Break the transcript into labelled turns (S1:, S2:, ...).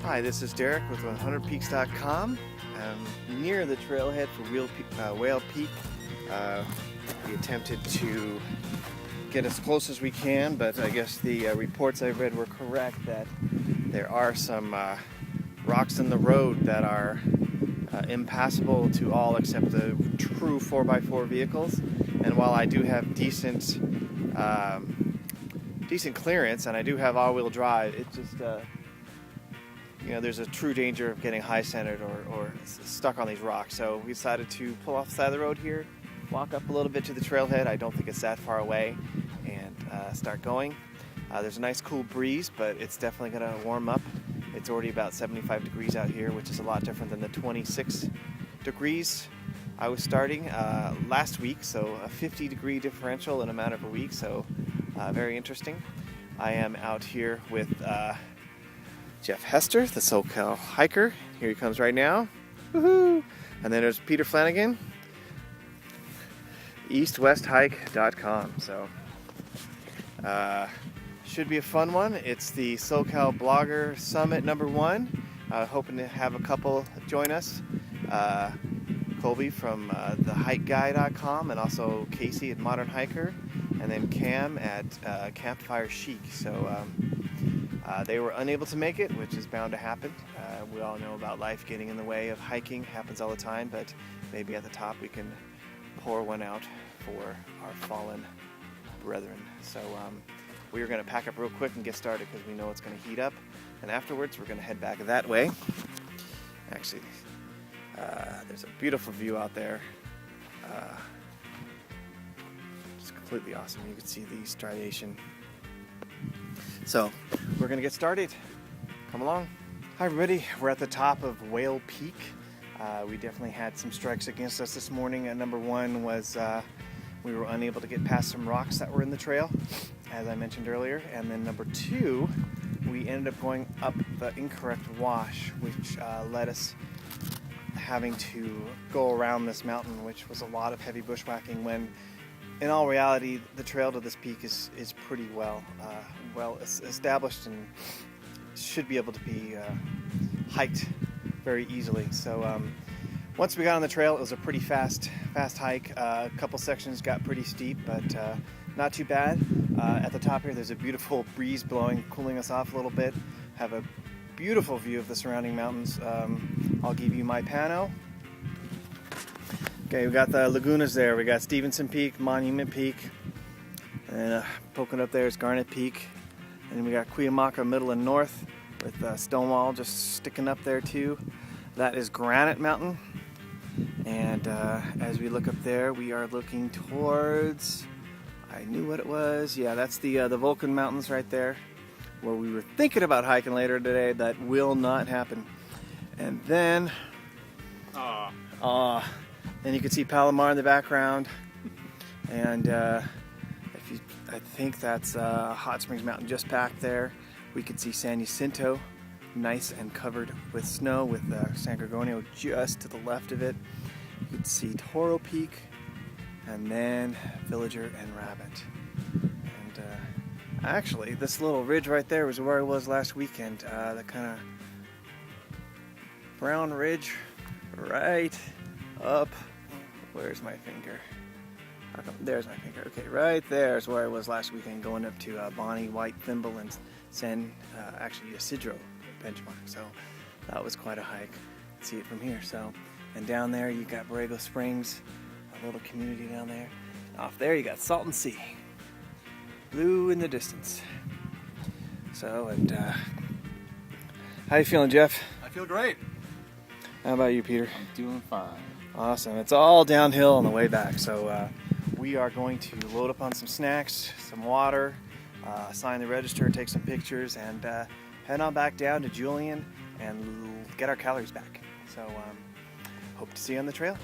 S1: Hi, this is Derek with 100peaks.com. I'm near the trailhead for Whale Peak. We attempted to get as close as we can, but I guess the reports I read were correct that there are some rocks in the road that are impassable to all except the true 4x4 vehicles. And while I do have decent clearance and I do have all-wheel drive, it just there's a true danger of getting high-centered or stuck on these rocks. So we decided to pull off the side of the road here, walk up a little bit to the trailhead. I don't think it's that far away, and start going. There's a nice cool breeze, but it's definitely going to warm up. It's already about 75 degrees out here, which is a lot different than the 26 degrees I was starting last week. So a 50-degree differential in a matter of a week. So very interesting. I am out here with Jeff Hester, the SoCal hiker. Here he comes right now. Woohoo! And then there's Peter Flanagan, eastwesthike.com. So should be a fun one. It's the SoCal Blogger Summit #1. Hoping to have a couple join us. Colby from thehikeguy.com, and also Casey at Modern Hiker, and then Cam at Campfire Chic. So they were unable to make it, which is bound to happen. We all know about life getting in the way of hiking. Happens all the time, but maybe at the top we can pour one out for our fallen brethren. So we are going to pack up real quick and get started because we know it's going to heat up. And afterwards we're going to head back that way. Actually, there's a beautiful view out there. It's completely awesome. You can see the striation. So we're going to get started. Come along. Hi everybody, we're at the top of Whale Peak. We definitely had some strikes against us this morning. #1 was we were unable to get past some rocks that were in the trail, as I mentioned earlier. And then #2, we ended up going up the incorrect wash, which led us having to go around this mountain, which was a lot of heavy bushwhacking, when in all reality the trail to this peak is pretty well established and should be able to be hiked very easily. So once we got on the trail, it was a pretty fast hike. A couple sections got pretty steep, but not too bad. At the top here there's a beautiful breeze blowing, cooling us off a little bit. Have a beautiful view of the surrounding mountains. I'll give you my pano. Okay, we got the lagunas there. We got Stevenson Peak, Monument Peak, and poking up there is Garnet Peak. And we got Cuyamaca middle and north with Stonewall just sticking up there too. That is Granite Mountain. And as we look up there, we are looking towards, I knew what it was. Yeah, that's the Vulcan Mountains right there, where we were thinking about hiking later today. That will not happen. And then, then you can see Palomar in the background. And I think that's Hot Springs Mountain just back there. We could see San Jacinto, nice and covered with snow, with San Gorgonio just to the left of it. You could see Toro Peak, and then Villager and Rabbit. And actually, this little ridge right there was where I was last weekend. The kind of brown ridge right up. Where's my finger? There's my finger. Okay, right there is where I was last weekend, going up to Bonnie, White, Thimble, and actually Isidro benchmark. So that was quite a hike. See it from here. So, and down there you got Borrego Springs, a little community down there. Off there you got Salton Sea, blue in the distance. So, and how you feeling, Jeff?
S2: I feel great.
S1: How about you, Peter?
S2: I'm doing fine.
S1: Awesome. It's all downhill on the way back. So we are going to load up on some snacks, some water, sign the register, take some pictures, and head on back down to Julian and get our calories back. So hope to see you on the trail.